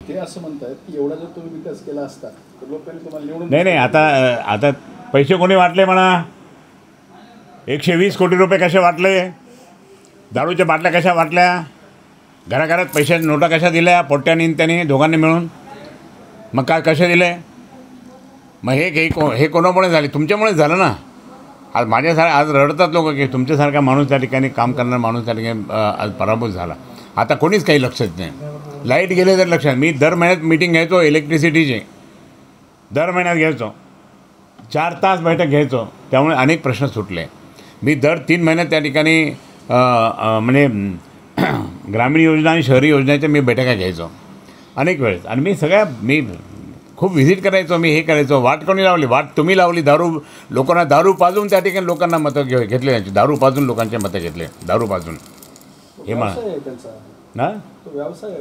ते असं म्हणतात की एवढा जर तुम्ही विकास केला असता तर लोकांनी तुम्हाला निवडून नाही, आता पैसे कोणी वाटले म्हणा. 120 कोटी रुपये कसे वाटले, दारूच्या बाटल्या कशा वाटल्या, घराघरात पैशाच्या नोटा कशा दिल्या पोट्ट्यानी त्यांनी दोघांनी मिळून. मग काय कसे दिले? मग हे कोणामुळे झाले? तुमच्यामुळेच झालं ना. आज आज रडतात लोक की तुमच्यासारखा माणूस त्या ठिकाणी काम करणारा माणूस त्या ठिकाणी आज पराभूत झाला. आता कोणीच काही लक्षात नाही. लाईट गेले तर लक्षात. मी दर महिन्यात मीटिंग घ्यायचो इलेक्ट्रिसिटीची, दर महिन्यात घ्यायचो, 4 तास बैठक घ्यायचो. त्यामुळे अनेक प्रश्न सुटले. मी दर 3 महिन्यात त्या ठिकाणी म्हणजे ग्रामीण योजना आणि शहरी योजनेच्या मी बैठका घ्यायचो अनेक वेळेस. आणि मी खूप व्हिजिट करायचो. मी हे करायचो. वाट कोणी लावली? वाट तुम्ही लावली. लोकांना दारू पाजून त्या ठिकाणी लोकांना मतं घेतले. त्यांची दारू पाजून लोकांचे मतं घेतले. दारू पाजून हे म्हणा ना.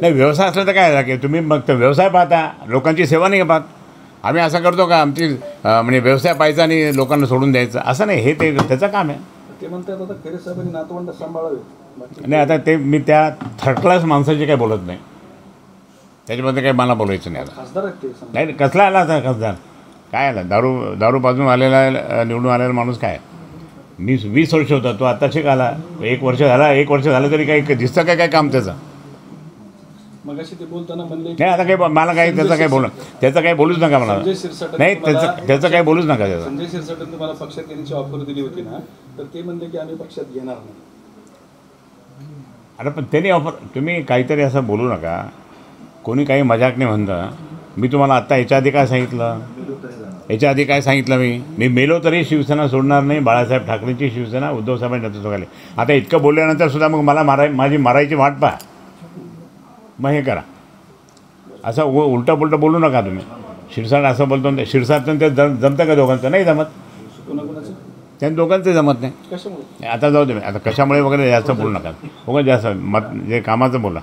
नाही, व्यवसाय असला तर काय झालं की तुम्ही मग व्यवसाय पाहता, लोकांची सेवा नाही पाहत. आम्ही असं करतो का आमची म्हणजे व्यवसाय पाहायचा आणि लोकांना सोडून द्यायचं असं नाही. हे त्याचं काम आहे. ते म्हणतात आता खैरे साहेबांनी नातवंड सांभाळावे. नाही, आता ते मी त्या थर्ड क्लास माणसाची काही बोलत नाही. त्याच्यामध्ये काही मला बोलायचं नाही. आता खासदार आहेत ते. नाही, कसला आला आता खासदार? काय आला? दारू पाजून आलेला निवडून आलेला माणूस काय? मी 20 वर्ष होता, तो आता शिकाला 1 वर्ष झालं तरी काही दिसतं काय काम त्याचं? मग अशी ते बोलताना म्हणले नाही, आता काही मला काही त्याचं काही बोलूच नका मला. नाही, त्याचं काही बोलूच नका. त्याचं संजय शिरसाटांनी तुम्हाला पक्षात घेण्याची ऑफर दिली होती ना, तर ते म्हणले की आम्ही पक्षात घेणार नाही. अरे पण त्यांनी तुम्ही काहीतरी असं बोलू नका. कोणी काही मजाक नाही म्हणतं. मी तुम्हाला आत्ता याच्या आधी काय सांगितलं? मी मेलो तरी शिवसेना सोडणार नाही. बाळासाहेब ठाकरेंची शिवसेना उद्धव साहेबांच्या नेतृत्वाखाली. आता इतकं बोलल्यानंतर सुद्धा मग मला माझी मारायची वाट पहा. मग हे करा. असं उलटं पुलटं बोलू नका तुम्ही. शिरसाट असं बोलतो, शिरसाटचं ते जमतं का दोघांचं? नाही जमत. कोणाकोणाचं? त्यांनी दोघांचं जमत नाही. कशामुळे? आता जाऊ दे. आता कशामुळे वगैरे जास्त बोलू नका. जास्त जे कामाचं बोला.